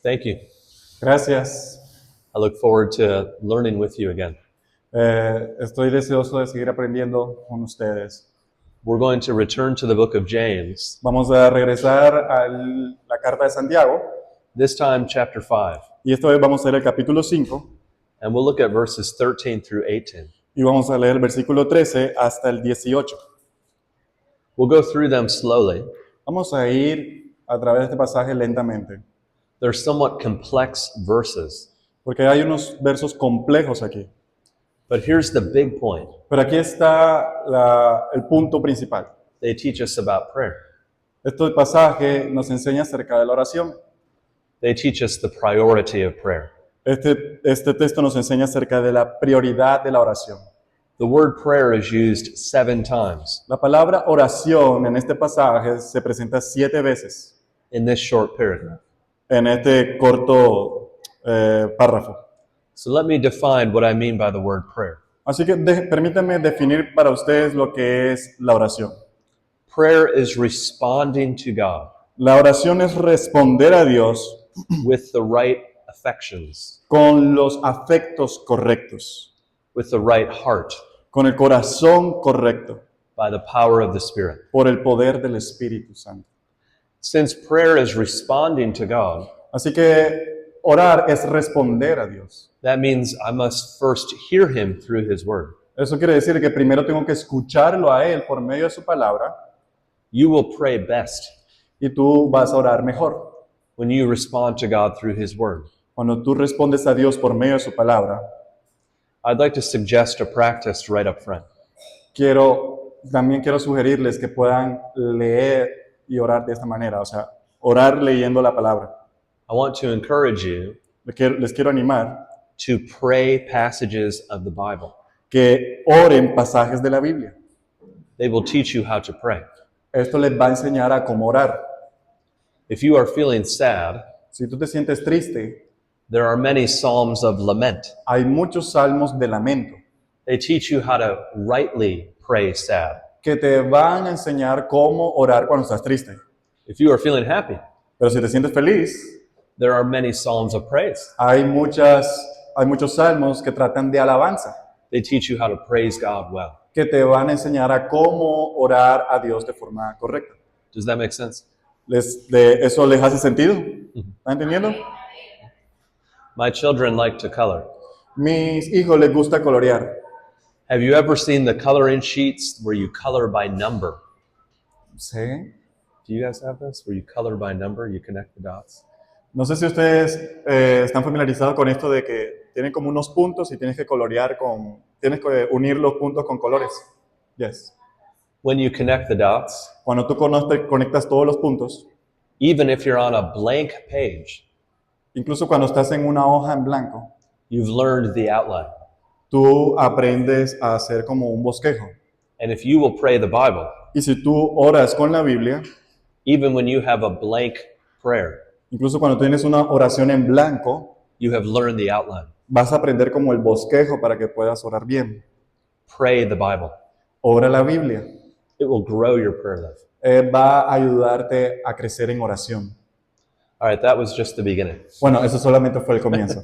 Thank you. Gracias. I look forward to learning with you again. Estoy deseoso de seguir aprendiendo con ustedes. We're going to return to the book of James, Vamos a regresar a la carta de Santiago this time chapter 5, y esta vez vamos a leer el capítulo 5 and we'll look at verses 13 through 18. y vamos a leer el versículo 13 hasta el 18. We'll go through them slowly. Vamos a ir a través de este pasaje lentamente, They're somewhat complex verses, porque hay unos versos complejos aquí. but here's the big point. Pero aquí está el punto principal. They teach us about prayer. Este pasaje nos enseña acerca de la oración. They teach us the priority of prayer. Este texto nos enseña acerca de la prioridad de la oración. The word prayer is used 7 times La palabra oración en este pasaje se presenta 7 veces in this short paragraph. en este corto párrafo. So let me define what I mean by the word prayer. Así que permítanme definir para ustedes lo que es la oración. Prayer is responding to God La oración es responder a Dios with the right affections, con los afectos correctos, with the right heart, con el corazón correcto, by the power of the Spirit. por el poder del Espíritu Santo. Since prayer is responding to God, Así que orar es responder a Dios. that means I must first hear Him through His Word. Eso quiere decir que primero tengo que escucharlo a Él por medio de su palabra You will pray best y tú vas a orar mejor. when you respond to God through His Word. Cuando tú respondes a Dios por medio de su palabra, I'd like to suggest a practice right up front. también quiero sugerirles que puedan leer y orar de esta manera, o sea, orar leyendo la palabra. I want to encourage you Les quiero animar to pray passages of the Bible. que oren pasajes de la Biblia. They will teach you how to pray. Esto les va a enseñar a cómo orar. If you are feeling sad, Si tú te sientes triste, there are many psalms of lament. hay muchos salmos de lamento They teach you how to rightly pray sad. que te van a enseñar cómo orar cuando estás triste. If you are feeling happy, Pero si te sientes feliz, there are many psalms of praise. hay muchos salmos que tratan de alabanza, They teach you how to praise God well. que te van a enseñar a cómo orar a Dios de forma correcta. Does that make sense? ¿Eso les hace sentido? ¿Están entendiendo? My children like to color. Mis hijos les gusta colorear. Have you ever seen the coloring sheets where you color by number? ¿Sí? Do you guys have this? Where you color by number, you connect the dots? No sé si ustedes están familiarizados con esto de que tienen como unos puntos y tienes que tienes que unir los puntos con colores. Yes. When you connect the dots, Cuando tú conectas todos los puntos, even if you're on a blank page, incluso cuando estás en una hoja en blanco, you've learned the outline. tú aprendes a hacer como un bosquejo. And if you will pray the Bible, Y si tú oras con la Biblia, even when you have a blank prayer, incluso cuando tienes una oración en blanco, you have learned the outline. vas a aprender como el bosquejo para que puedas orar bien. Pray the Bible. Ora la Biblia. It will grow your prayer life. Va a ayudarte a crecer en oración. All right, that was just the beginning. Bueno, eso solamente fue el comienzo.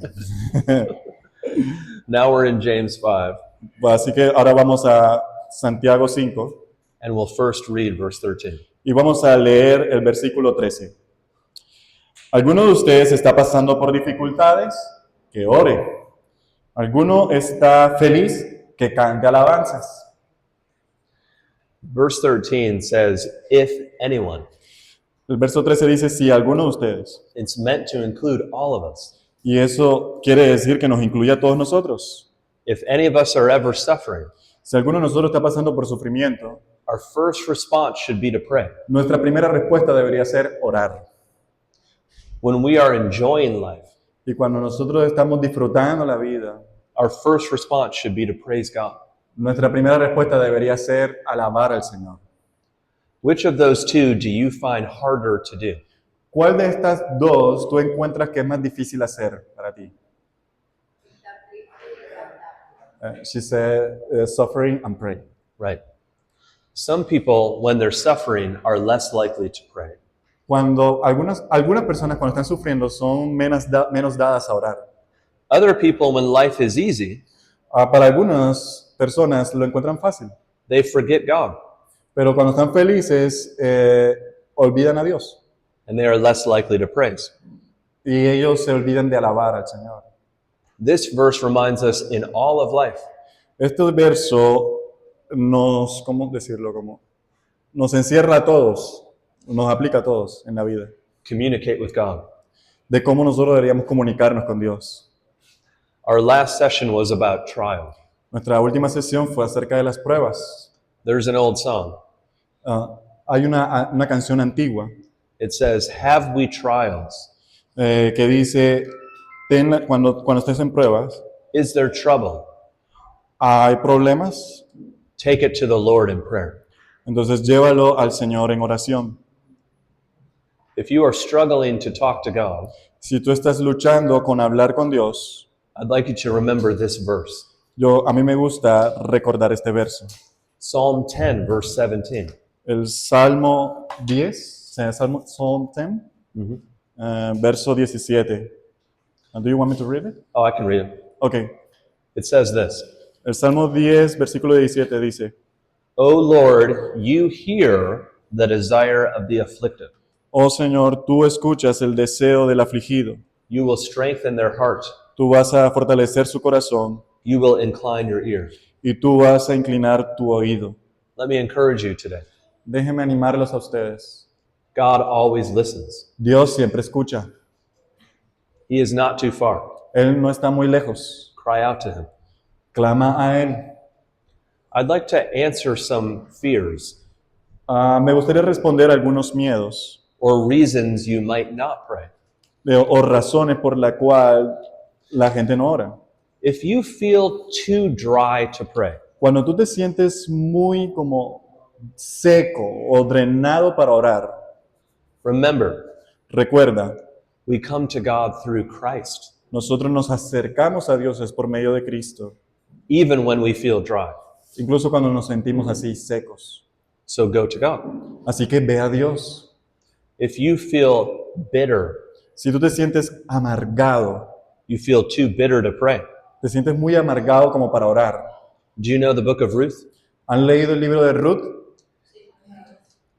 Now we're in James 5, Así que ahora vamos a Santiago 5 and we'll first read verse 13. y vamos a leer el versículo 13. ¿Alguno de ustedes está pasando por dificultades? Que ore. ¿Alguno está feliz? Que cante alabanzas. Verse 13 says, if anyone. El verso 13 dice, si alguno de ustedes. It's meant to include all of us. Y eso quiere decir que nos incluye a todos nosotros. If any of us are ever suffering, Si alguno de nosotros está pasando por sufrimiento, our first response should be to pray. nuestra primera respuesta debería ser orar. When we are enjoying life, Y cuando nosotros estamos disfrutando la vida, our first response should be to praise God. nuestra primera respuesta debería ser alabar al Señor. Which of those two do you find harder to do? ¿Cuál de estas dos tú encuentras que es más difícil hacer para ti? She said, suffering and pray. Right. Some people, when they're suffering, are less likely to pray. Cuando algunas personas cuando están sufriendo son menos dadas a orar. Other people, when life is easy, Para algunas personas lo encuentran fácil, they forget God pero cuando están felices olvidan a Dios and they are less likely to praise. y ellos se olvidan de alabar al Señor. This verse reminds us in all of life Este verso ¿cómo decirlo? Nos encierra a todos, nos aplica a todos en la vida, communicate with God. de cómo nosotros deberíamos comunicarnos con Dios. Our last session was about trial. Nuestra última sesión fue acerca de las pruebas. There's an old song. Hay una canción antigua It says, "Have we trials? que dice, cuando estés en pruebas, Is there trouble? hay problemas, Take it to the Lord in prayer." entonces llévalo al Señor en oración. If you are struggling to talk to God, Si tú estás luchando con hablar con Dios, I'd like you to remember this verse. a mí me gusta recordar este verso. Psalm 10, verse 17. El Salmo 10, Psalm 10, verso 17. Do you want me to read it? Oh, I can read it. Okay. It says this. El Salmo 10, versículo 17 dice, O Lord, you hear the desire of the afflicted. Oh Señor, tú escuchas el deseo del afligido. You will strengthen their heart. Tú vas a fortalecer su corazón You will incline your ear. y tú vas a inclinar tu oído. Let me encourage you today. Déjenme animarlos a ustedes. God always listens. Dios siempre escucha. He is not too far. Él no está muy lejos. Cry out to him. Clama a Él. I'd like to answer some fears Me gustaría responder a algunos miedos or reasons you might not pray. o razones por la cual la gente no ora. If you feel too dry to pray, Cuando tú te sientes muy como seco o drenado para orar, remember, recuerda, we come to God through Christ, nosotros nos acercamos a Dios es por medio de Cristo, even when we feel dry. incluso cuando nos sentimos así secos. So go to God. Así que ve a Dios. If you feel bitter, Si tú te sientes amargado, you feel too bitter to pray. te sientes muy amargado como para orar. Do you know the book of Ruth? ¿Han leído el libro de Ruth?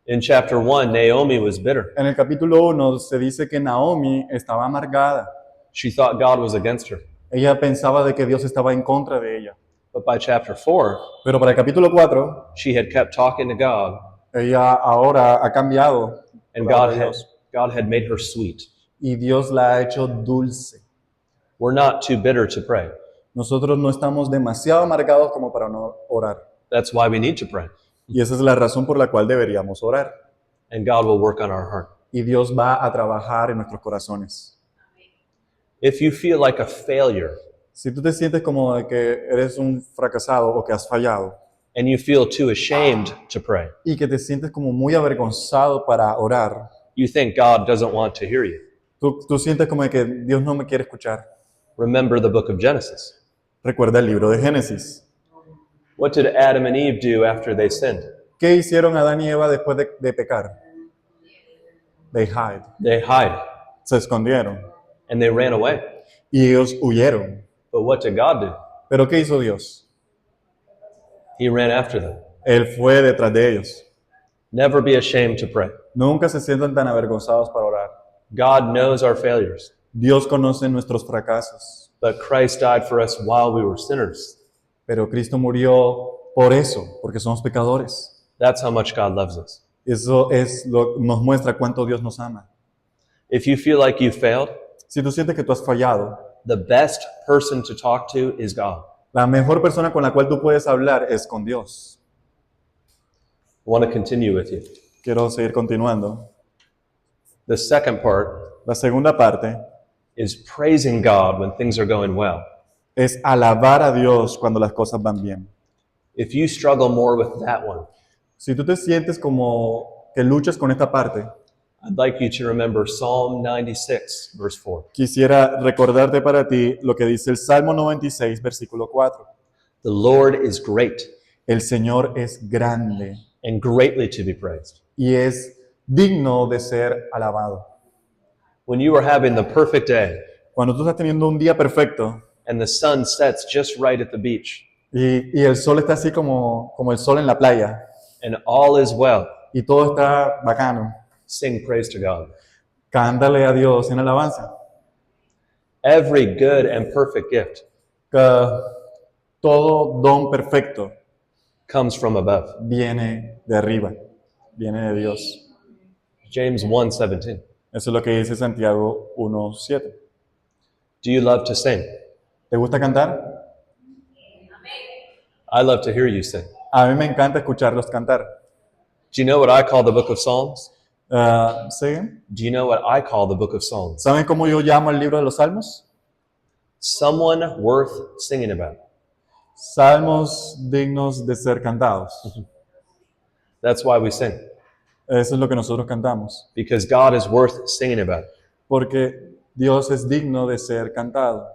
In chapter 1, Naomi was bitter. En el capítulo 1 se dice que Naomi estaba amargada. She thought God was against her. Ella pensaba de que Dios estaba en contra de ella. But by chapter 4, Pero para el capítulo 4, she had kept talking to God, ella ahora ha cambiado. and Palabra de God had made her sweet. Y Dios la ha hecho dulce. We're not too bitter to pray. Nosotros no estamos demasiado amargados como para no orar. That's why we need to pray. Y esa es la razón por la cual deberíamos orar. And God will work on our heart. Y Dios va a trabajar en nuestros corazones. If you feel like a failure Si tú te sientes como de que eres un fracasado o que has fallado and you feel too ashamed to pray, y que te sientes como muy avergonzado para orar, you think God doesn't want to hear you. tú sientes como de que Dios no me quiere escuchar. Remember the book of Genesis. Recuerda el libro de Génesis. What did Adam and Eve do after they sinned? ¿Qué hicieron Adán y Eva después de pecar? They hide. They hide Se escondieron and they ran away. y ellos huyeron. But what did God do? ¿Pero qué hizo Dios? He ran after them. Él fue detrás de ellos. Never be ashamed to pray. Nunca se sientan tan avergonzados para orar. God knows our failures, Dios conoce nuestros fracasos, but Christ died for us while we were sinners. pero Cristo murió por eso, porque somos pecadores. That's how much God loves us. Eso nos muestra cuánto Dios nos ama. If you feel like you failed, Si tú sientes que tú has fallado, the best person to talk to is God. la mejor persona con la cual tú puedes hablar es con Dios. I want to continue with you. Quiero seguir continuando. The second part La segunda parte is praising God when things are going well. es alabar a Dios cuando las cosas van bien. If you struggle more with that one, Si tú te sientes como que luchas con esta parte, I'd like you to remember Psalm 96, verse 4. quisiera recordarte para ti lo que dice el Salmo 96, versículo 4. The Lord is great El Señor es grande and greatly to be praised. y es digno de ser alabado. When you are having the perfect day Cuando tú estás teniendo un día perfecto and the sun sets just right at the beach y el sol está así como el sol en la playa and all is well, y todo está bacano, sing praise to God. cántale a Dios en alabanza. Every good and perfect gift Que todo don perfecto comes from above. viene de arriba, viene de Dios. James 1:17. Eso es lo que dice Santiago 1:7. Do you love to sing? ¿Te gusta cantar? I love to hear you sing. A mí me encanta escucharlos cantar. Do you know what I call the book of Psalms? ¿Sí? Do you know what I call the book of Psalms? ¿Saben cómo yo llamo el libro de los Salmos? Someone worth singing about. Salmos dignos de ser cantados. That's why we sing, Eso es lo que nosotros cantamos. because God is worth singing about. Porque Dios es digno de ser cantado.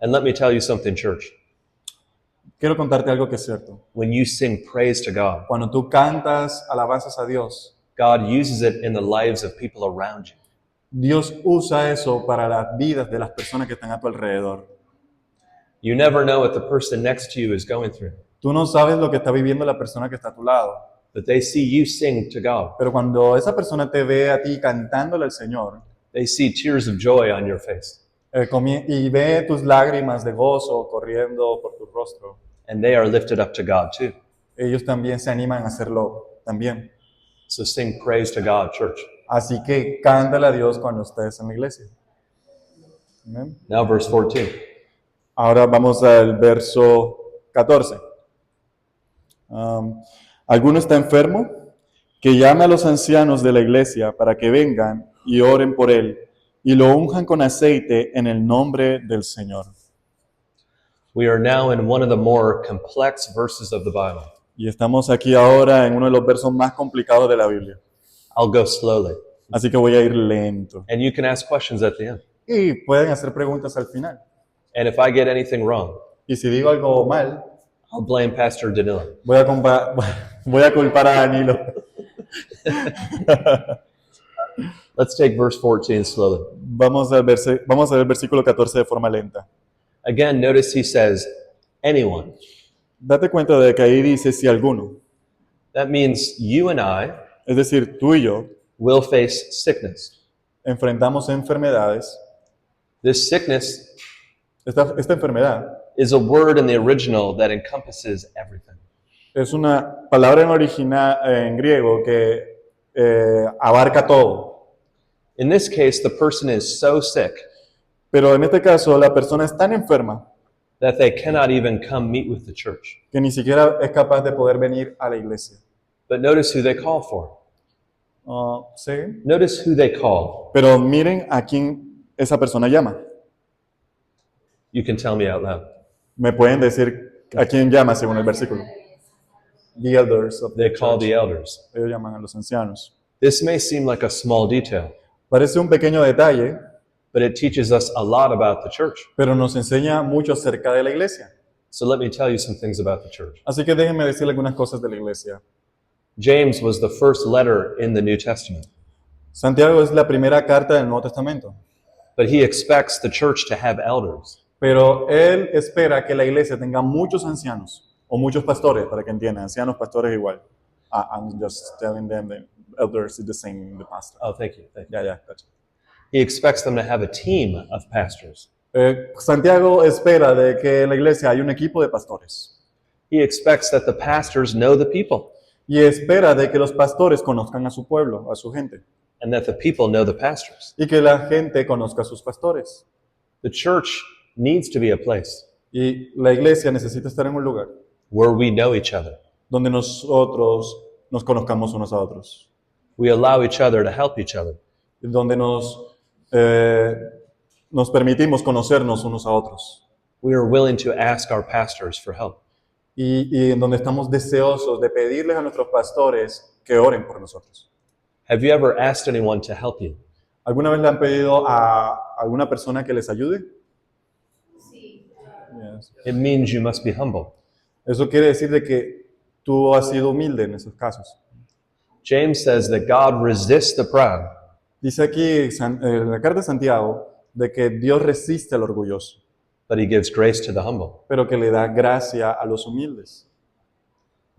And let me tell you something, church. Quiero contarte algo que es cierto. When you sing praise to God, Cuando tú cantas alabanzas a Dios, God uses it in the lives of people around you. Dios usa eso para las vidas de las personas que están a tu alrededor. You never know what the person next to you is going through, Tú no sabes lo que está viviendo la persona que está a tu lado. but they see you sing to God. Pero cuando esa persona te ve a ti cantándole al Señor They see tears of joy on your face, y ve tus lágrimas de gozo corriendo por tu rostro, and they are lifted up to God too. ellos también se animan a hacerlo también. So sing praise to God, church. Así que cántale a Dios cuando estés en la iglesia. Amén. Now, verse 14. Ahora vamos al verso 14. ¿Alguno está enfermo? Que llame a los ancianos de la iglesia para que vengan y oren por él y lo unjan con aceite en el nombre del Señor. We are now in one of the more complex verses of the Bible. Y estamos aquí ahora en uno de los versos más complicados de la Biblia. I'll go slowly, Así que voy a ir lento. and you can ask questions at the end. Y pueden hacer preguntas al final. And if I get anything wrong, Y si digo algo mal, I'll blame Pastor Danilo. voy a culpar a Danilo. Let's take verse 14 slowly. Vamos a ver el versículo 14 de forma lenta. Again, notice he says, anyone. Date cuenta de que ahí dice si alguno. That means you and I Es decir, tú y yo will face sickness. enfrentamos enfermedades. This sickness Esta enfermedad is a word in the original that encompasses everything. es una palabra en griego que abarca todo. In this case, the person is so sick Pero en este caso, la persona es tan enferma that they cannot even come meet with the church. que ni siquiera es capaz de poder venir a la iglesia. But notice who they call for. ¿Sí? Notice who they call. Pero miren a quién esa persona llama. You can tell me out loud. Me pueden decir a quién llama según el versículo. The elders of They the call church. the elders. Ellos llaman a los ancianos. This may seem like a small detail, Parece un pequeño detalle, but it teaches us a lot about the church. pero nos enseña mucho acerca de la iglesia. So let me tell you some things about the church. Así que déjenme decirle algunas cosas de la iglesia. James was the first letter in the New Testament, Santiago es la primera carta del Nuevo Testamento, but he expects the church to have elders. pero él espera que la iglesia tenga muchos ancianos o muchos pastores, para que entiendan, ancianos, pastores igual. I'm just telling them that elders is the same the pastor. Oh, thank you. Thank you. Ya, gotcha. He expects them to have a team of pastors. Santiago espera de que en la iglesia hay un equipo de pastores He expects that the pastors know the people y espera de que los pastores conozcan a su pueblo, a su gente, and that the people know the pastors. y que la gente conozca a sus pastores. The church needs to be a place Y la iglesia necesita estar en un lugar where we know each other. donde nosotros nos conozcamos unos a otros, We allow each other to help each other. donde nos permitimos conocernos unos a otros We are willing to ask our pastors for help. y en donde estamos deseosos de pedirles a nuestros pastores que oren por nosotros. Have you ever asked anyone to help you? ¿Alguna vez le han pedido a alguna persona que les ayude? Yes. It means you must be humble. Eso quiere decir de que tú has sido humilde en esos casos. James says that God resists the proud, Dice aquí en la carta de Santiago de que Dios resiste al orgulloso, but he gives grace to the humble. pero que le da gracia a los humildes.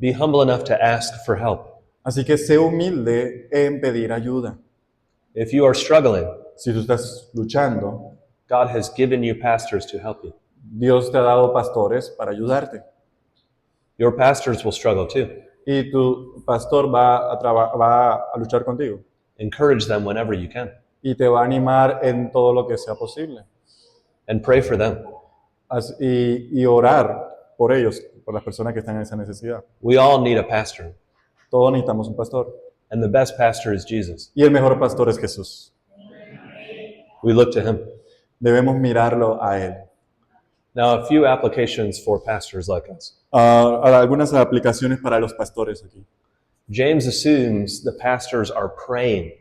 Be humble enough to ask for help. Así que sé humilde en pedir ayuda. If you are struggling, Si tú estás luchando, God has given you pastors to help you. Dios te ha dado pastores para ayudarte. Your pastors will struggle too. Y tu pastor va a luchar contigo. Encourage them whenever you can Y te va a animar en todo lo que sea posible. and pray for them. Y orar por ellos, por las personas que están en esa necesidad. We all need a pastor, Todos necesitamos un pastor. and the best pastor is Jesus. Y el mejor pastor es Jesús. We look to him. Debemos mirarlo a Él. Now, a few applications for pastors like us. Algunas aplicaciones para los pastores aquí. James assumes the pastors are praying.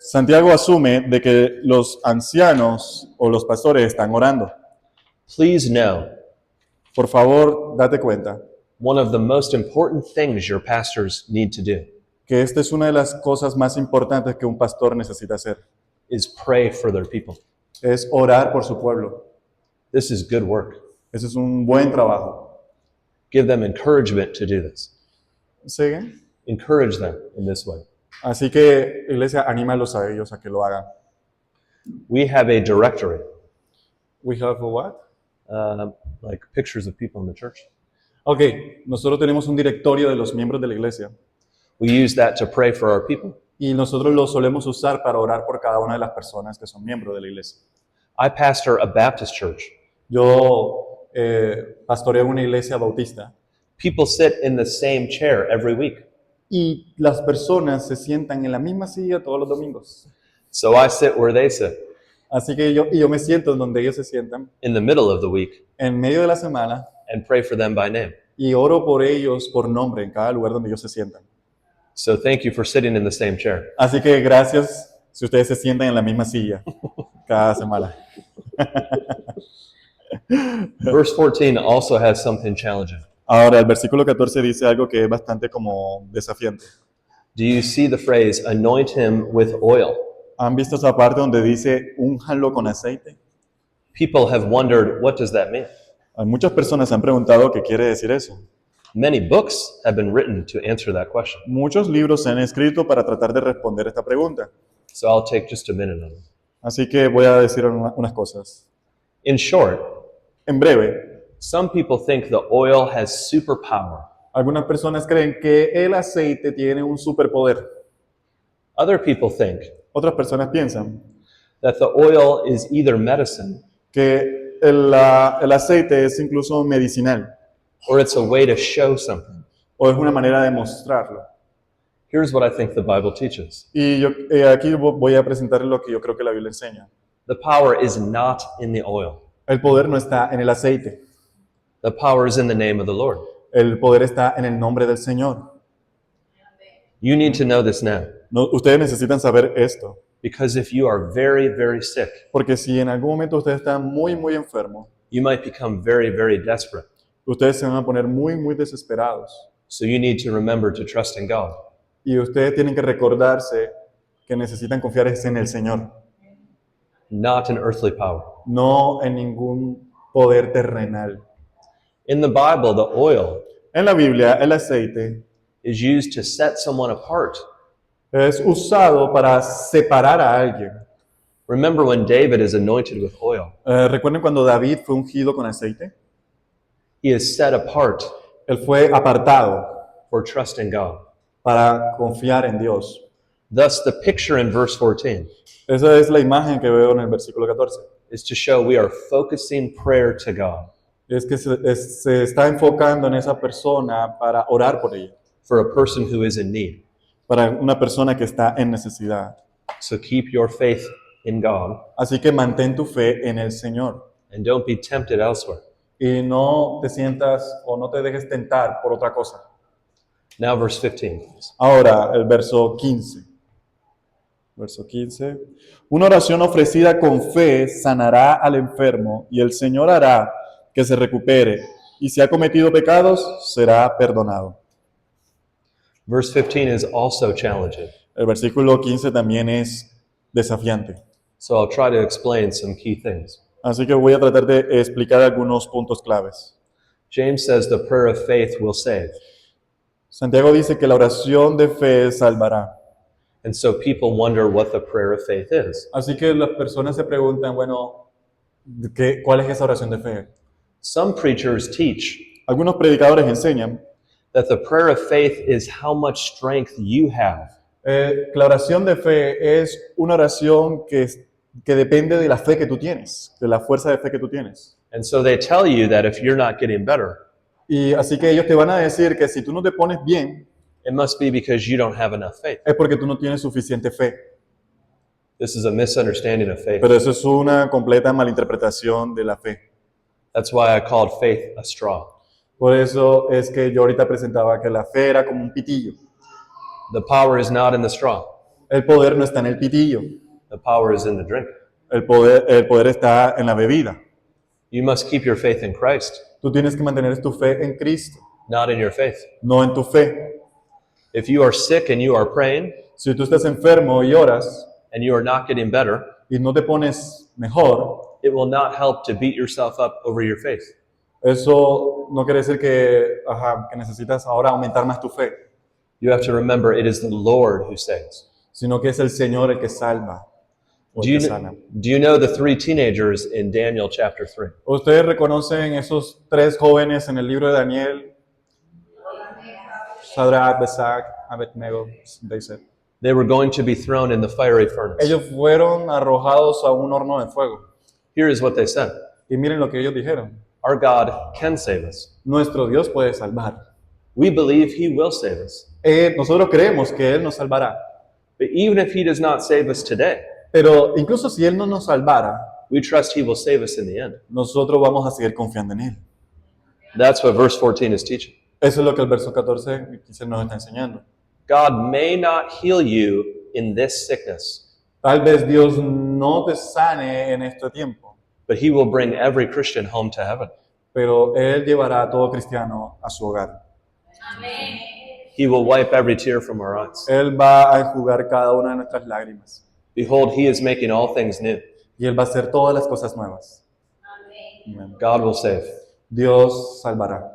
Santiago asume de que los ancianos o los pastores están orando. Please know, Por favor, date cuenta one of the most important things your pastors need to do que esta es una de las cosas más importantes que un pastor necesita hacer. is pray for their people. Es orar por su pueblo. This is good work. Ese es un buen trabajo. Give them encouragement to do this. ¿Siguen? Encourage them in this way. Así que, iglesia, anímalos a ellos a que lo hagan. We have a directory, We have a what? like pictures of people in the church. Ok, nosotros tenemos un directorio de los miembros de la iglesia We use that to pray for our people. y nosotros lo solemos usar para orar por cada una de las personas que son miembros de la iglesia. I pastor a Baptist church. Yo pastoreo una iglesia bautista People sit in the same chair every week. y las personas se sientan en la misma silla todos los domingos. So I sit where they sit Así que yo me siento en donde ellos se sientan in the middle of the week en medio de la semana and pray for them by name. y oro por ellos por nombre en cada lugar donde ellos se sientan. So thank you for sitting in the same chair. Así que gracias si ustedes se sientan en la misma silla cada semana. Verse 14 also has something challenging. Ahora, el versículo 14 dice algo que es bastante como desafiante. Do you see the phrase, anoint him with oil? ¿Han visto esa parte donde dice, únjanlo con aceite? People have wondered, what does that mean? Hay muchas personas han preguntado qué quiere decir eso. Many books have been written to answer that question. Muchos libros se han escrito para tratar de responder esta pregunta. So I'll take just a minute on it. Así que voy a decir unas cosas. In short, En breve, some people think the oil has superpower. algunas personas creen que el aceite tiene un superpoder. Other people think Otras personas piensan that the oil is either medicine que el aceite es incluso medicinal or it's a way to show something. o es una manera de mostrarlo. Here's what I think the Bible teaches. Y yo aquí voy a presentar lo que yo creo que la Biblia enseña. The power is not in the oil. El poder no está en el aceite. The power is in the name of the Lord. El poder está en el nombre del Señor. You need to know this now, No, ustedes necesitan saber esto. because if you are very, very sick, Porque si en algún momento ustedes están muy, muy enfermos, you might become very, very desperate. ustedes se van a poner muy, muy desesperados. So you need to remember to trust in God. Y ustedes tienen que recordarse que necesitan confiar en el Señor, Not in earthly power. no en ningún poder terrenal. In the Bible, the oil En la Biblia, el aceite is used to set someone apart. es usado para separar a alguien. Remember when David is anointed with oil, ¿Recuerdan cuando David fue ungido con aceite? he is set apart Él fue apartado for trusting God. para confiar en Dios. Thus, the picture in verse 14 Esa es la imagen que veo en el versículo 14. is to show we are focusing prayer to God Es que se está enfocando en esa persona para orar por ella, for a person who is in need. para una persona que está en necesidad. So keep your faith in God Así que mantén tu fe en el Señor and don't be tempted elsewhere. y no te sientas o no te dejes tentar por otra cosa. Now, verse 15, please. Ahora, el verso 15. Verso 15. Una oración ofrecida con fe sanará al enfermo y el Señor hará que se recupere, y si ha cometido pecados, será perdonado. Verse 15 is also challenging. El versículo 15 también es desafiante. So I'll try to explain some key things. Así que voy a tratar de explicar algunos puntos claves. James says the prayer of faith will save. Santiago dice que la oración de fe salvará. And so people wonder what the prayer of faith is. Así que las personas se preguntan, bueno, ¿cuál es esa oración de fe? Some preachers teach Algunos predicadores enseñan that the prayer of faith is how much strength you have. que la oración de fe es una oración que depende de la fe que tú tienes, de la fuerza de fe que tú tienes. And so they tell you that if you're not getting better, Y así que ellos te van a decir que si tú no te pones bien, it must be because you don't have enough faith. es porque tú no tienes suficiente fe. This is a misunderstanding of faith. Pero eso es una completa malinterpretación de la fe. That's why I called faith a straw. Por eso es que yo ahorita presentaba que la fe era como un pitillo. The power is not in the straw. El poder no está en el pitillo. The power is in the drink. El poder está en la bebida. You must keep your faith in Christ, Tú tienes que mantener tu fe en Cristo, not in your faith. no en tu fe. If you are sick and you are praying Si tú estás enfermo y oras and you are not getting better, y no te pones mejor, it will not help to beat yourself up over your faith. eso no quiere decir que necesitas ahora aumentar más tu fe, You have to remember it is the Lord who saves. sino que es el Señor el que salva o Do el you, que sana. do you know the three teenagers in Daniel chapter 3? ¿Ustedes reconocen esos tres jóvenes en el libro de Daniel? Sadrach, Mesach, Abednego, they said. They were going to be thrown in the fiery furnace. Ellos fueron arrojados a un horno de fuego. Here is what they said. Y miren lo que ellos dijeron. Our God can save us. Nuestro Dios puede salvar. We believe he will save us. Nosotros creemos que Él nos salvará. But even if he does not save us today, Pero incluso si Él no nos salvara, we trust he will save us in the end. nosotros vamos a seguir confiando en Él. That's what verse 14 is teaching. Eso es lo que el verso 14 y 15 nos está enseñando. God may not heal you in this sickness, Tal vez Dios no te sane en este tiempo, but he will bring every Christian home to heaven. pero Él llevará a todo cristiano a su hogar. He will wipe every tear from our eyes. Él va a enjugar cada una de nuestras lágrimas. Behold, he is making all things new. Y Él va a hacer todas las cosas nuevas. Amén. God will save. Dios salvará.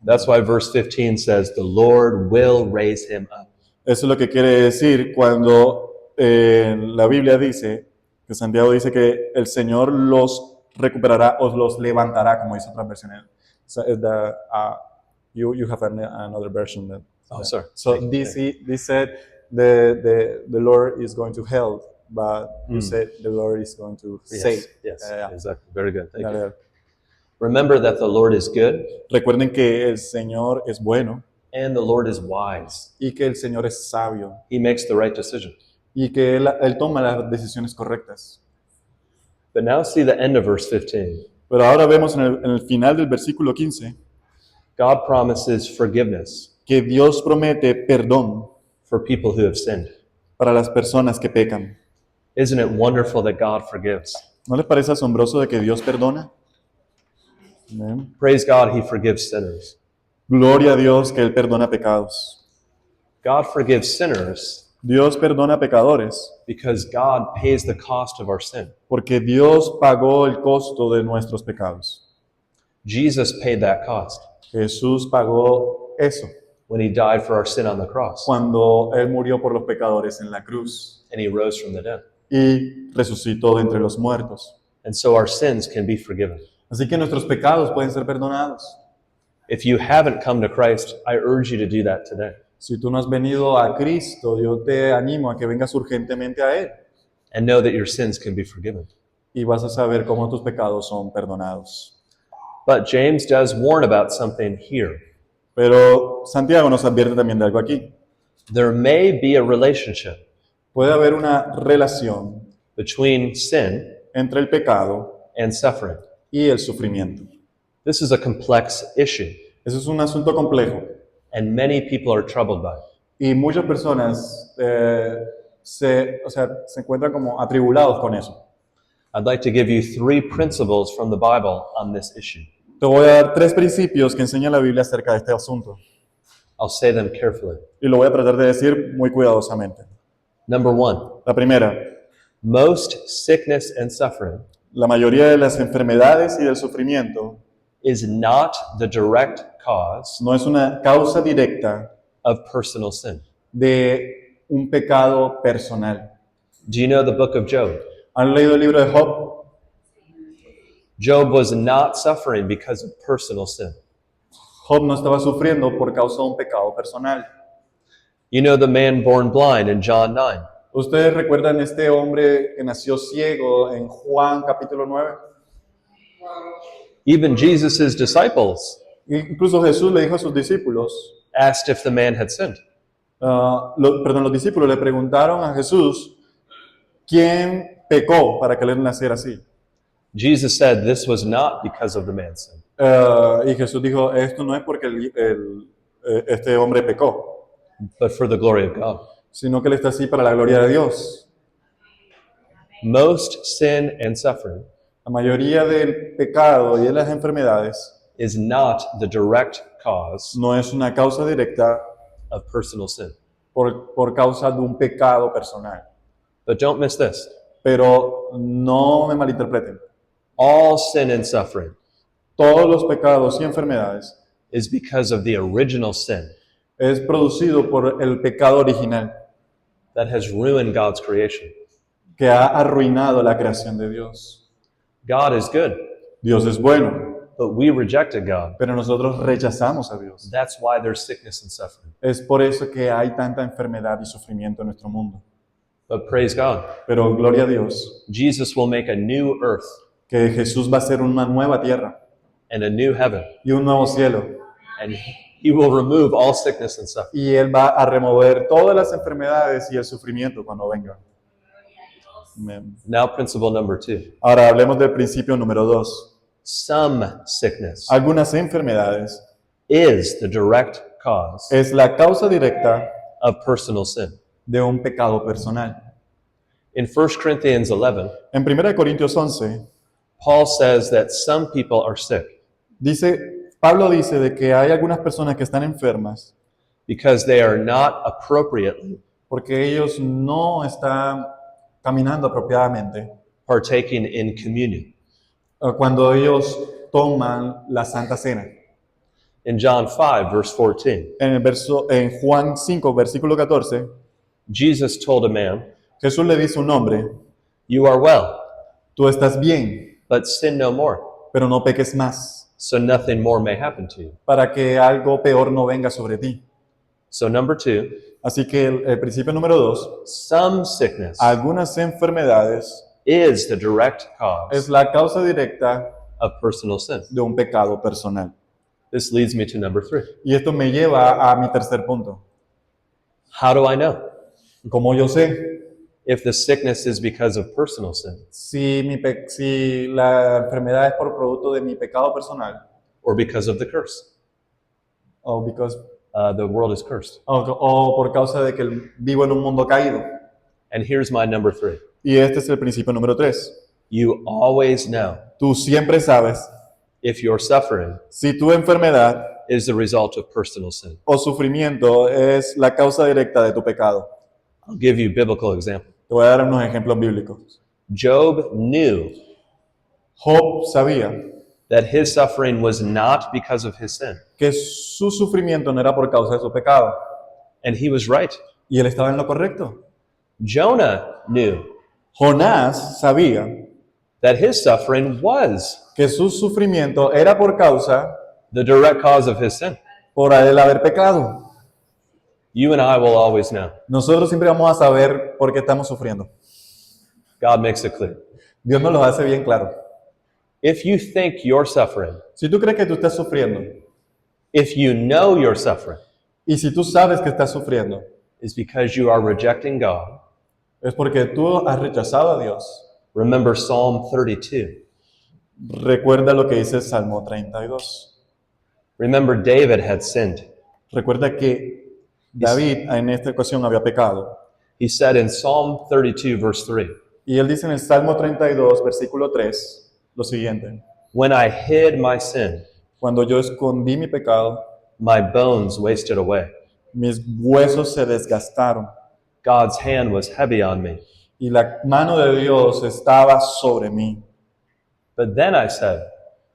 That's why verse 15 says, the Lord will raise him up. Eso es lo que quiere decir cuando la Biblia dice, que Santiago dice que el Señor los recuperará o los levantará, como dice otras versiones. So, you have another version. Oh, sorry. So this said the Lord is going to help, but you said the Lord is going to save. Yes, Yeah. exactly. Very good. Thank you. Yeah. Remember that the Lord is good Recuerden que el Señor es bueno and the Lord is wise. y que el Señor es sabio He makes the right decision. y que Él toma las decisiones correctas. But now see the end of verse 15. Pero ahora vemos en el final del versículo 15 God promises forgiveness que Dios promete perdón for people who have sinned. para las personas que pecan. Isn't it wonderful that God forgives? ¿No les parece asombroso de que Dios perdona? Amén. Praise God, he forgives sinners. Gloria a Dios que Él perdona pecados. God forgives sinners Dios perdona pecadores because God pays the cost of our sin. porque Dios pagó el costo de nuestros pecados. Jesus paid that cost Jesús pagó eso when he died for our sin on the cross cuando Él murió por los pecadores en la cruz and he rose from the dead. y resucitó de entre los muertos. And so our sins can be forgiven. Así que nuestros pecados pueden ser perdonados. If you haven't come to Christ, I urge you to do that today. Si tú no has venido a Cristo, yo te animo a que vengas urgentemente a Él And know that your sins can be forgiven. y vas a saber cómo tus pecados son perdonados. But James does warn about something here. Pero Santiago nos advierte también de algo aquí. There may be a relationship Puede haber una relación between sin entre el pecado and suffering. y el sufrimiento. This is a complex issue, Eso es un asunto complejo and many people are troubled by it. y muchas personas se encuentran como atribulados con eso. I'd like to give you 3 principles from the Bible on this issue. Te voy a dar 3 principios que enseña la Biblia acerca de este asunto. I'll say them carefully. y lo voy a tratar de decir muy cuidadosamente. Number one, La primera, most sickness and suffering la mayoría de las enfermedades y del sufrimiento is not the direct cause no es una causa directa of personal sin. de un pecado personal. Do you know the book of Job? ¿Han leído el libro de Job? Job was not suffering because of personal sin. Job no estaba sufriendo por causa de un pecado personal. You know the man born blind in John 9. ¿Ustedes recuerdan este hombre que nació ciego en Juan capítulo 9? Even Jesus' disciples Incluso Jesús le dijo a sus discípulos, asked if the man had sinned. los discípulos le preguntaron a Jesús, ¿quién pecó para que él naciera así? Jesus said this was not because of the man's sin, Y Jesús dijo, esto no es porque este hombre pecó, but for the glory of God. sino que él está así para la gloria de Dios. Most sin and suffering La mayoría del pecado y de las enfermedades is not the direct cause no es una causa directa of personal sin. por causa de un pecado personal. But don't miss this. Pero no me malinterpreten. All sin and suffering Todos los pecados y enfermedades is because of the original sin es producido por el pecado original that has ruined God's creation. que ha arruinado la creación de Dios. God is good, Dios es bueno, but we rejected God. pero nosotros rechazamos a Dios. That's why there's sickness and suffering. Es por eso que hay tanta enfermedad y sufrimiento en nuestro mundo. But praise God, Pero gloria a Dios, Jesus will make a new earth que Jesús va a hacer una nueva tierra and a new heaven, y un nuevo cielo. and He will remove all sickness and suffering. Y Él va a remover todas las enfermedades y el sufrimiento cuando venga. Amén. Now, principle number 2. Ahora hablemos del principio número 2. Some sickness Algunas enfermedades is the direct cause es la causa directa of personal sin. de un pecado personal. In 1 Corinthians 11, En 1 Corintios 11, Paul says that some people are sick Pablo dice de que hay algunas personas que están enfermas because they are not appropriately porque ellos no están caminando apropiadamente partaking in communion. cuando ellos toman la Santa Cena. In John 5, verse 14, En Juan 5, versículo 14, Jesus told a man, Jesús le dice a un hombre, "You are well, tú estás bien, but sin no more, pero no peques más, so nothing more may happen to you." para que algo peor no venga sobre ti. So number 2, Así que el principio número 2, some sickness algunas enfermedades is the direct cause es la causa directa of personal sin. de un pecado personal. This leads me to number 3. Y esto me lleva a mi tercer punto. How do I know Como yo sé if the sickness is because of personal sin si la enfermedad es por producto de mi pecado personal or because of the curse? o, The world is cursed. o por causa de que vivo en un mundo caído. And here's my number 3. Y este es el principio número 3. You always know Tú siempre sabes if your suffering si tu enfermedad is the result of personal sin. o sufrimiento es la causa directa de tu pecado. I'll give you a biblical example. Te voy a dar unos ejemplos bíblicos. Job knew Job sabía that his suffering was not because of his sin, que su sufrimiento no era por causa de su pecado. and he was right. Y él estaba en lo correcto. Jonah knew Jonás sabía that his suffering was que su sufrimiento era por causa the direct cause of his sin. por él haber pecado. You and I will always know. Nosotros siempre vamos a saber por qué estamos sufriendo. God makes it clear. Dios nos lo hace bien claro. If you think you're suffering, Si tú crees que tú estás sufriendo if you know you're suffering, y si tú sabes que estás sufriendo, is because you are rejecting God. es porque tú has rechazado a Dios. Remember Psalm 32. Recuerda lo que dice el Salmo 32. Remember David had sinned. Recuerda que David en esta ocasión había pecado. He said in Psalm 32, verse 3, Y él dice en el Salmo 32, versículo 3, lo siguiente. "When I hid my sin Cuando yo escondí mi pecado My bones wasted away. mis huesos se desgastaron God's hand was heavy on me. y la mano de Dios estaba sobre mí. But then I said,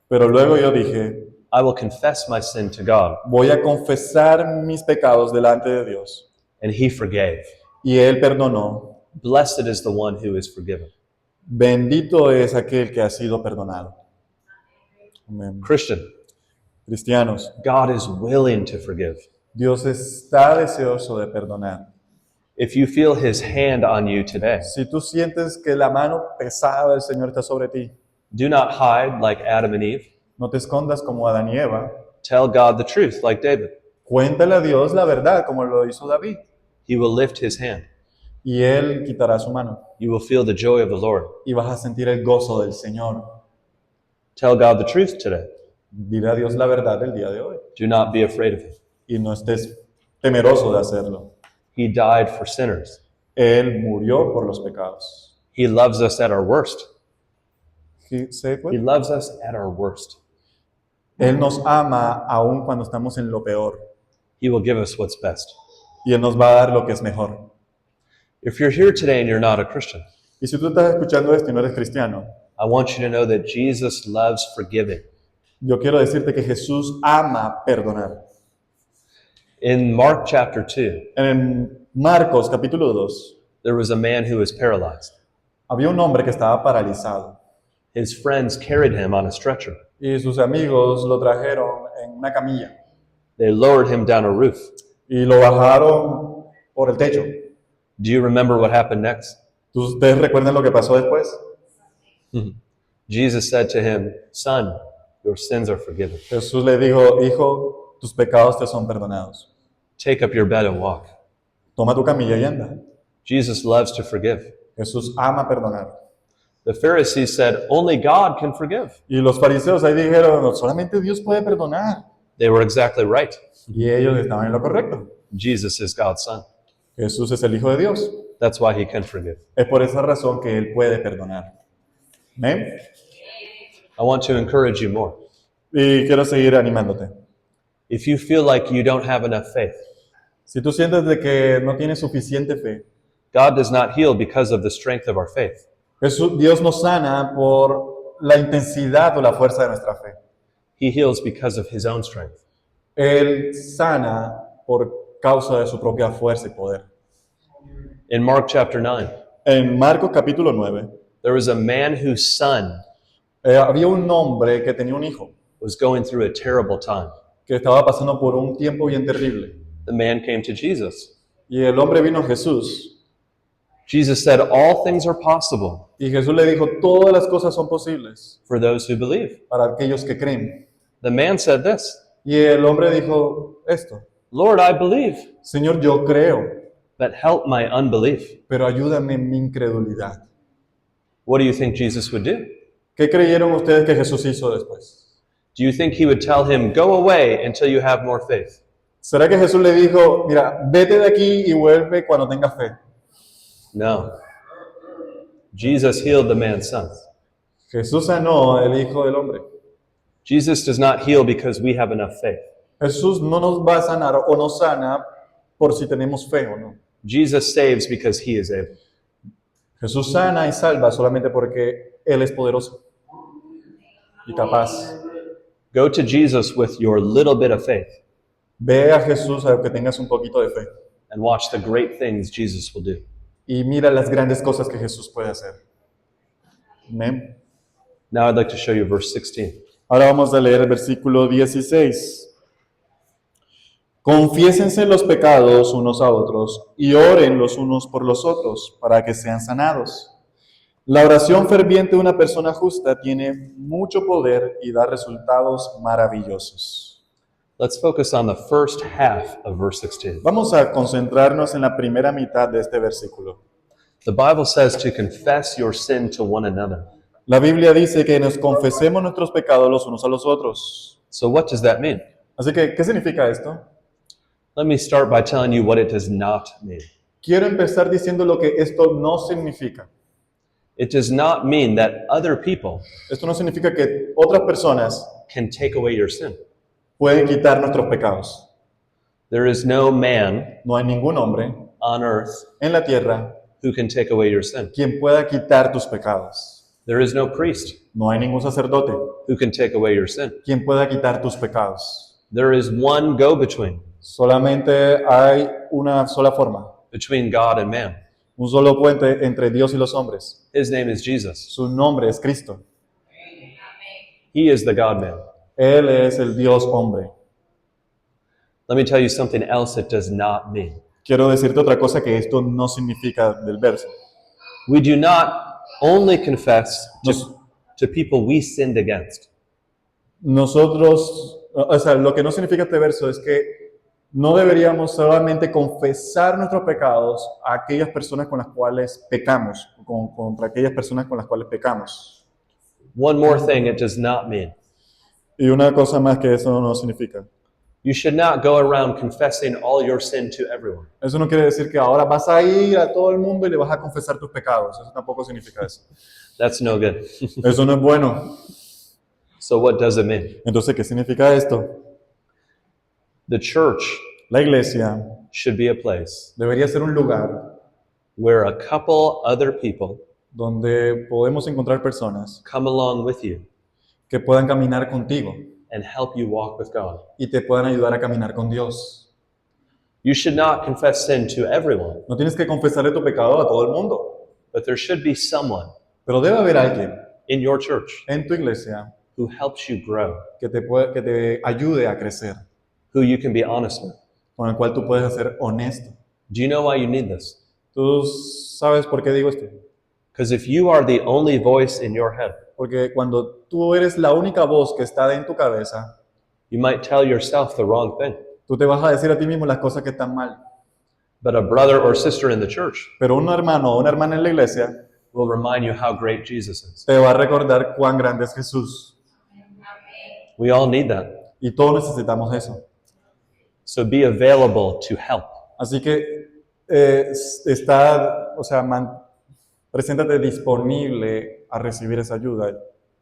Pero luego yo dije, I will confess my sin to God, voy a confesar mis pecados delante de Dios. and he forgave. Y Él perdonó. Blessed is the one who is forgiven. Bendito es aquel que ha sido perdonado. Amén. Christian, Cristianos, God is willing to forgive. Dios está deseoso de perdonar. If you feel his hand on you today, Si tú sientes que la mano pesada del Señor está sobre ti, do not hide like Adam and Eve. no te escondas como Adán y Eva. Tell God the truth like David. Cuéntale a Dios la verdad como lo hizo David. He will lift his hand. Y Él quitará su mano. You will feel the joy of the Lord. Y vas a sentir el gozo del Señor. Tell God the truth today. Dile a Dios la verdad del día de hoy. Do not be afraid of him. Y no estés temeroso de hacerlo. He died for sinners. Él murió por los pecados. He loves us at our worst. ¿Say what? He loves us at our worst. Él nos ama aún cuando estamos en lo peor. He will give us what's best. Y Él nos va a dar lo que es mejor. If you're here today and you're not a Christian, Y si tú estás escuchando esto y no eres cristiano, I want you to know that Jesus loves forgiving. yo quiero decirte que Jesús ama perdonar. In Mark chapter 2, En Marcos capítulo 2, there was a man who was paralyzed. había un hombre que estaba paralizado His friends carried him on a stretcher. y sus amigos lo trajeron en una camilla They lowered him down a roof. y lo bajaron por el techo. Do you remember what happened next? ¿Ustedes recuerdan lo que pasó después? Jesus said to him, Son, your sins are forgiven. Jesús le dijo, hijo, tus pecados te son perdonados. Take up your bed and walk. Toma tu camilla y anda. Jesus loves to forgive. Jesús ama perdonar. The Pharisees said, Only God can forgive. Y los fariseos ahí dijeron, solamente Dios puede perdonar. They were exactly right. Y ellos estaban en lo correcto. Jesus is God's Son. Jesús es el Hijo de Dios. That's why he can forgive. Es por esa razón que Él puede perdonar. ¿Amén? I want to encourage you more. Y quiero seguir animándote. If you feel like you don't have enough faith, Si tú sientes de que no tienes suficiente fe, God does not heal because of the strength of our faith. Dios nos sana por la intensidad o la fuerza de nuestra fe. He heals because of his own strength. Él sana por causa de su propia fuerza y poder. In Mark chapter 9, En Marcos capítulo 9, there was a man whose son había un hombre que tenía un hijo was going through a terrible time. que estaba pasando por un tiempo bien terrible. The man came to Jesus. Y el hombre vino a Jesús Jesus said, All things are possible y Jesús le dijo, todas las cosas son posibles for those who believe. para aquellos que creen. The man said this, Y el hombre dijo esto, Lord, I believe, Señor, yo creo, but help my unbelief. pero ayúdame en mi incredulidad. What do you think Jesus would do? ¿Qué creyeron ustedes que Jesús hizo después? Do you think he would tell him, Go away until you have more faith? ¿Será que Jesús le dijo, mira, vete de aquí y vuelve cuando tengas fe? No. Jesus healed the man's son. Jesús sanó el hijo del hombre. Jesus does not heal because we have enough faith. Jesús no nos va a sanar o nos sana por si tenemos fe o no. Jesus saves because he is able. Jesús sana y salva solamente porque Él es poderoso y capaz. Go to Jesus with your little bit of faith Ve a Jesús a que tengas un poquito de fe and watch the great things Jesus will do. y mira las grandes cosas que Jesús puede hacer. Amén. Now I'd like to show you verse 16. Ahora vamos a leer el versículo 16. Confiésense los pecados unos a otros y oren los unos por los otros para que sean sanados. La oración ferviente de una persona justa tiene mucho poder y da resultados maravillosos. Let's focus on the first half of verse 16. Vamos a concentrarnos en la primera mitad de este versículo. The Bible says to confess your sin to one another. La Biblia dice que nos confesemos nuestros pecados los unos a los otros. So what does that mean? Así que, ¿qué significa esto? Let me start by telling you what it does not mean. Quiero empezar diciendo lo que esto no significa. It does not mean that other people Esto no significa que otras personas can take away your sin. puede quitar nuestros pecados. There is no man No hay ningún hombre on earth en la tierra who can take away your sin. quien pueda quitar tus pecados. There is no priest No hay ningún sacerdote who can take away your sin. quien pueda quitar tus pecados. There is one go-between Solamente hay una sola forma, between God and man. un solo puente entre Dios y los hombres. His name is Jesus. Su nombre es Cristo. He is the God-man. Él es el Dios hombre. Let me tell you something else it does not mean. Quiero decirte otra cosa que esto no significa del verso. We do not only confess Nos- to people we sinned against. Nosotros, o sea, lo que no significa este verso es que no deberíamos solamente confesar nuestros pecados a aquellas personas con las cuales pecamos, contra aquellas personas con las cuales pecamos. One more thing it does not mean. Y una cosa más que eso no significa. You should not go around confessing all your sin to everyone. Eso no quiere decir que ahora vas a ir a todo el mundo y le vas a confesar tus pecados. Eso tampoco significa eso. That's no good. Eso no es bueno. So what does it mean? Entonces, ¿qué significa esto? The church La iglesia should be a place debería ser un lugar where a couple other people donde podemos encontrar personas come along with you que puedan caminar contigo and help you walk with God. y te puedan ayudar a caminar con Dios. You should not confess sin to everyone, No tienes que confesarle tu pecado a todo el mundo, but there should be someone pero debe haber alguien in your church en tu iglesia who helps you grow, que te ayude a crecer, who you can be honest with. con el cual tú puedes ser honesto. Do you know why you need this? ¿Tú sabes por qué digo esto? Because if you are the only voice in your head, Porque cuando tú eres la única voz que está en tu cabeza, you might tell yourself the wrong thing. tú te vas a decir a ti mismo las cosas que están mal. But a brother or sister in the church Pero un hermano o una hermana en la iglesia will remind you how great Jesus is. te va a recordar cuán grande es Jesús. We all need that. Y todos necesitamos eso. So be available to help. Así que preséntate disponible a recibir esa ayuda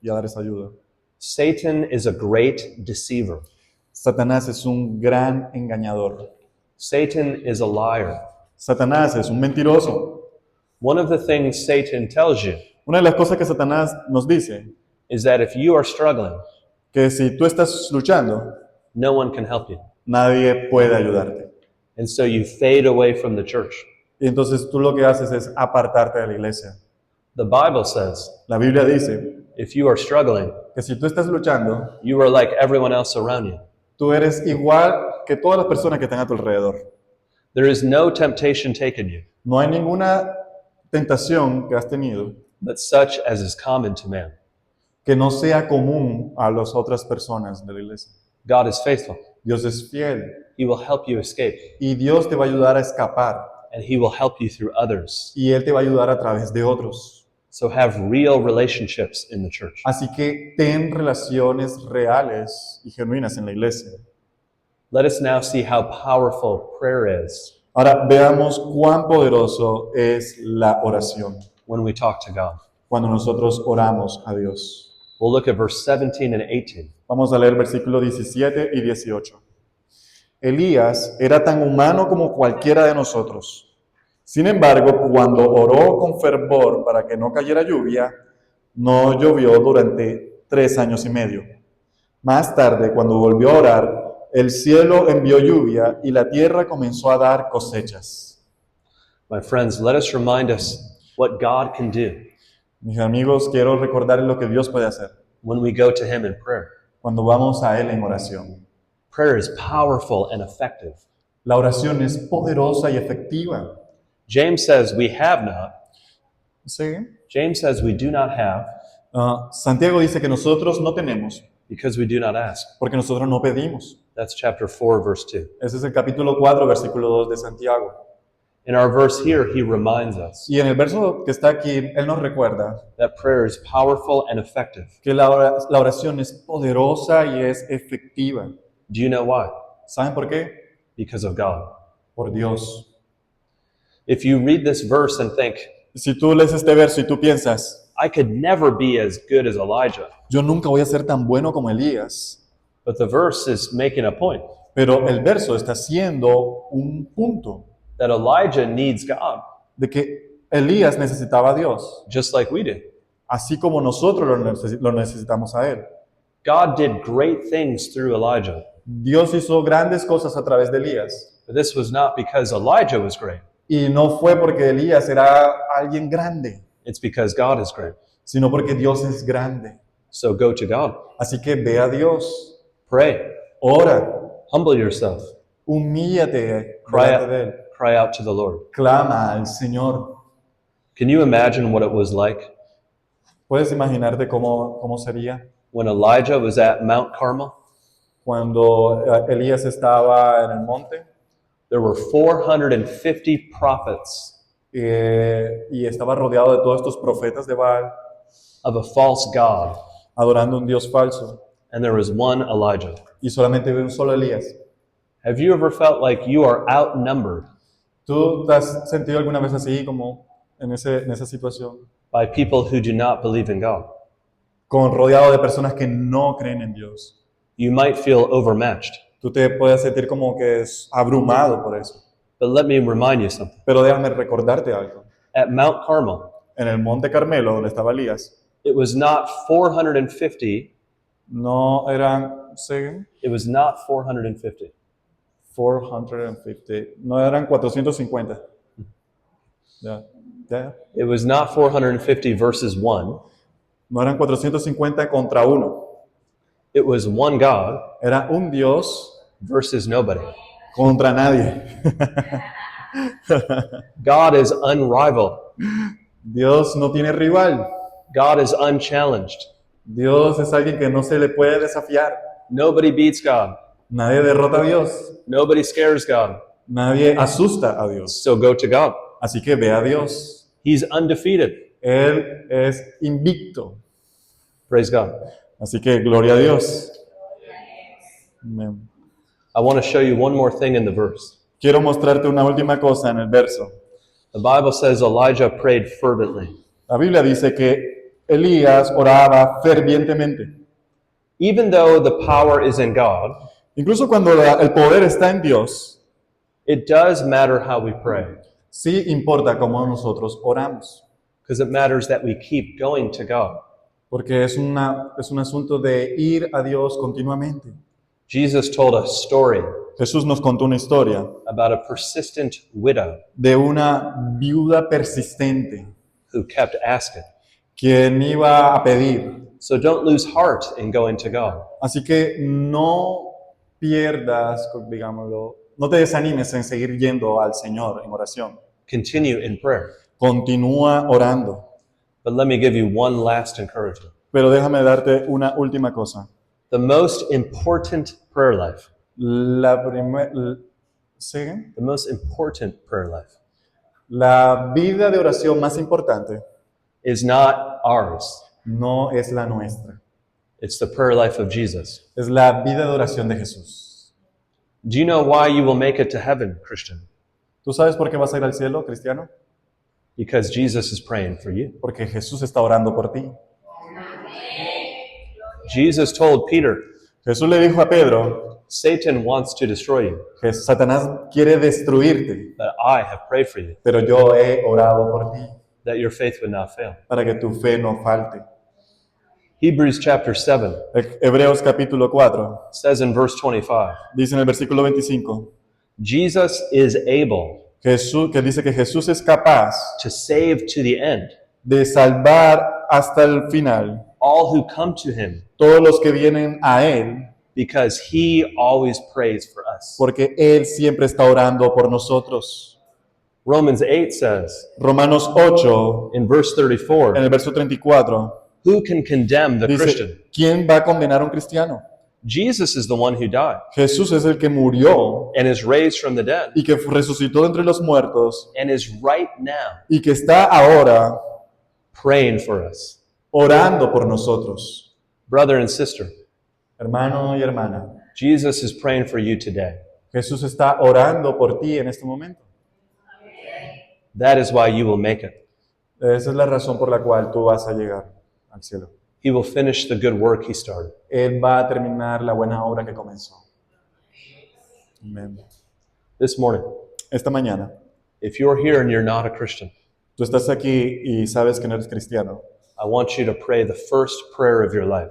y a dar esa ayuda. Satan is a great deceiver. Satanás es un gran engañador. Satan is a liar. Satanás es un mentiroso. One of the things Satan tells you Una de las cosas que Satanás nos dice, is that if you are struggling, que si tú estás luchando, no one can help you. nadie puede ayudarte. And so you fade away from the church. Y entonces tú lo que haces es apartarte de la iglesia. The Bible says La Biblia dice if you are struggling, que si tú estás luchando, you are like everyone else around you. tú eres igual que todas las personas que están a tu alrededor. There is no temptation taken you, No hay ninguna tentación que has tenido but such as is common to man. que no sea común a las otras personas de la iglesia. God is faithful. Dios es fiel He will help you escape, y Dios te va a ayudar a escapar and He will help you through others. y Él te va a ayudar a través de otros. So have real relationships in the church. Así que ten relaciones reales y genuinas en la iglesia. Let us now see how powerful prayer is Ahora veamos cuán poderoso es la oración when we talk to God. cuando nosotros oramos a Dios. We'll look at verse 17 and 18. Vamos a leer versículos 17 y 18. Elías era tan humano como cualquiera de nosotros. Sin embargo, cuando oró con fervor para que no cayera lluvia, no llovió durante 3 años y medio. Más tarde, cuando volvió a orar, el cielo envió lluvia y la tierra comenzó a dar cosechas. My friends, let us remind us what God can do Mis amigos, quiero recordarles lo que Dios puede hacer when we go to Him in prayer. cuando vamos a Él en oración. Prayer is powerful and effective. La oración es poderosa y efectiva. James says we have not. ¿Sí? James says we do not have Santiago dice que nosotros no tenemos because we do not ask. porque nosotros no pedimos. That's chapter 4, verse 2. Ese es el capítulo 4, versículo 2 de Santiago. In our verse here, he reminds us Y en el verso que está aquí, Él nos recuerda that prayer is powerful and effective. que la oración es poderosa y es efectiva. Do you know why? ¿Saben por qué? Because of God. Por Dios. If you read this verse and think, Si tú lees este verso y tú piensas, I could never be as good as Elijah, yo nunca voy a ser tan bueno como Elías, But the verse is making a point Pero el verso está haciendo un punto that Elijah needs God, de que Elías necesitaba a Dios, just like we do. así como nosotros lo necesitamos a Él. God did great things through Elijah, Dios hizo grandes cosas a través de Elías. but this was not because Elijah was great. Y no fue porque Elías era alguien grande, It's because God is great. sino porque Dios es grande. So go to God. Así que ve a Dios, Pray. ora, Humble yourself. humíllate Cry delante out, de Él, cry out to the Lord. clama al Señor. Can you imagine what it was like ¿Puedes imaginarte cómo sería when Elijah was at Mount Carmel? cuando Elías estaba en el monte There were 450 prophets y estaba rodeado de todos estos profetas de Baal of a false god, adorando un Dios falso and there was one Elijah. y solamente ve un solo Elías? Have you ever felt like you are outnumbered ¿Tú te has sentido alguna vez así como en esa situación? by people who do not believe in God? Rodeado de personas que no creen en Dios. You might feel overmatched. Tú te puedes sentir como que es abrumado por eso. But let me remind you something. Pero déjame recordarte algo. At Mount Carmel, En el monte Carmelo, donde estaba Elías, it was not 450, no eran, ¿siguen? it was not 450. 450, no eran 450. Ya. It was not 450 versus 1. No eran 450 contra uno. It was one God Era un Dios versus nobody. contra nadie. God is unrivaled. Dios no tiene rival. God is unchallenged. Dios es alguien que no se le puede desafiar. Nobody beats God. Nadie derrota a Dios. Nobody scares God. Nadie asusta a Dios. So go to God. Así que ve a Dios. He's undefeated. Él es invicto. Praise God. Así que gloria a Dios. Amén. I want to show you one more thing in the verse. Quiero mostrarte una última cosa en el verso. The Bible says Elijah prayed fervently. La Biblia dice que Elías oraba fervientemente. Even though the power is in God, Incluso cuando el poder está en Dios, it does matter how we pray, sí importa cómo nosotros oramos. because it matters that we keep going to God. Porque es un asunto de ir a Dios continuamente. Jesus told a story Jesús nos contó una historia about a persistent widow de una viuda persistente who kept asking. quien iba a pedir. So don't lose heart in going to God. Así que no pierdas, digámoslo, no te desanimes en seguir yendo al Señor en oración. Continue in prayer. Continúa orando. But let me give you one last encouragement. Pero déjame darte una última cosa. The most important prayer life, ¿Siguen? the most important prayer life La vida de oración más importante is not ours. no es la nuestra. It's the prayer life of Jesus. Es la vida de oración de Jesús. Do you know why you will make it to heaven, Christian? ¿Tú sabes por qué vas a ir al cielo, cristiano? Because Jesus is praying for you. Porque Jesús está orando por ti. Jesus told Peter, Jesús le dijo a Pedro Satan wants to destroy you, que Satanás quiere destruirte, but I have prayed for you, pero yo he orado por ti that your faith would not fail. para que tu fe no falte. Hebrews chapter 7 Hebreos capítulo 4 says in verse 25, dice en el versículo 25 Jesus is able Jesús, que dice que Jesús es capaz to save to the end de salvar hasta el final all who come to him, todos los que vienen a Él, because he always prays for us. porque Él siempre está orando por nosotros. Romans 8 says Romanos 8, in verse en 34, el verso 34, who can condemn the dice, Christian? ¿quién va a condenar a un cristiano? Jesus is the one who died Jesús es el que murió and is raised from the dead y que resucitó de entre los muertos and is right now y que está ahora praying for us. orando por nosotros. Brother and sister, Hermano y hermana, Jesus is praying for you today. Jesús está orando por ti en este momento. That is why you will make it. Esa es la razón por la cual tú vas a llegar al cielo. He will finish the good work he started. Él va a terminar la buena obra que comenzó. Amén. This morning, Esta mañana, if you're here and you're not a Christian, tú estás aquí y sabes que no eres cristiano. I want you to pray the first prayer of your life.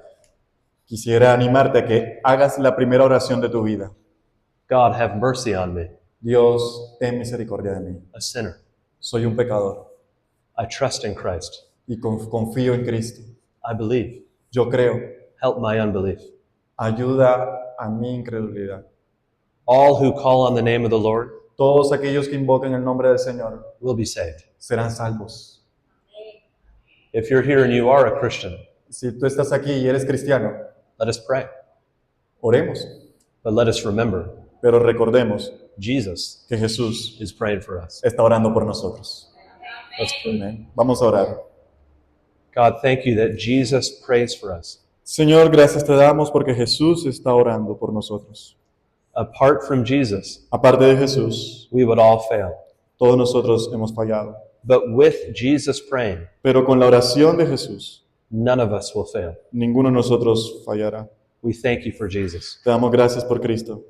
Quisiera animarte a que hagas la primera oración de tu vida. God, have mercy on me, Dios, ten misericordia de mí. a sinner. Soy un pecador I trust in Christ. y confío en Cristo. I believe. Yo creo. Help my unbelief. Ayuda a mi incredulidad. All who call on the name of the Lord Todos aquellos que invoquen el nombre del Señor will be saved. serán salvos. If you're here and you are a Christian, Si tú estás aquí y eres cristiano, let us pray. oremos, But let us remember, pero recordemos Jesus que Jesús is praying for us. está orando por nosotros. Let's pray. Amén. Vamos a orar. God, thank you that Jesus prays for us. Señor, gracias te damos porque Jesús está orando por nosotros. Apart from Jesus, Aparte de Jesús, we would all fail. todos nosotros hemos fallado. But with Jesus praying, Pero con la oración de Jesús, none of us will fail. ninguno de nosotros fallará. We thank you for Jesus. Te damos gracias por Cristo.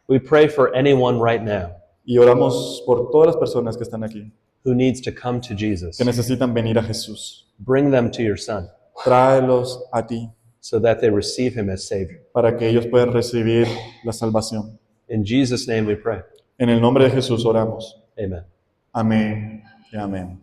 We pray for anyone right now Y oramos por todas las personas que están aquí, who needs to come to Jesus. que necesitan venir a Jesús. Bring them to your Son Tráelos a ti so that they receive him as Savior. para que ellos puedan recibir la salvación. In Jesus' name we pray. En el nombre de Jesús oramos. Amen. Amén y amén.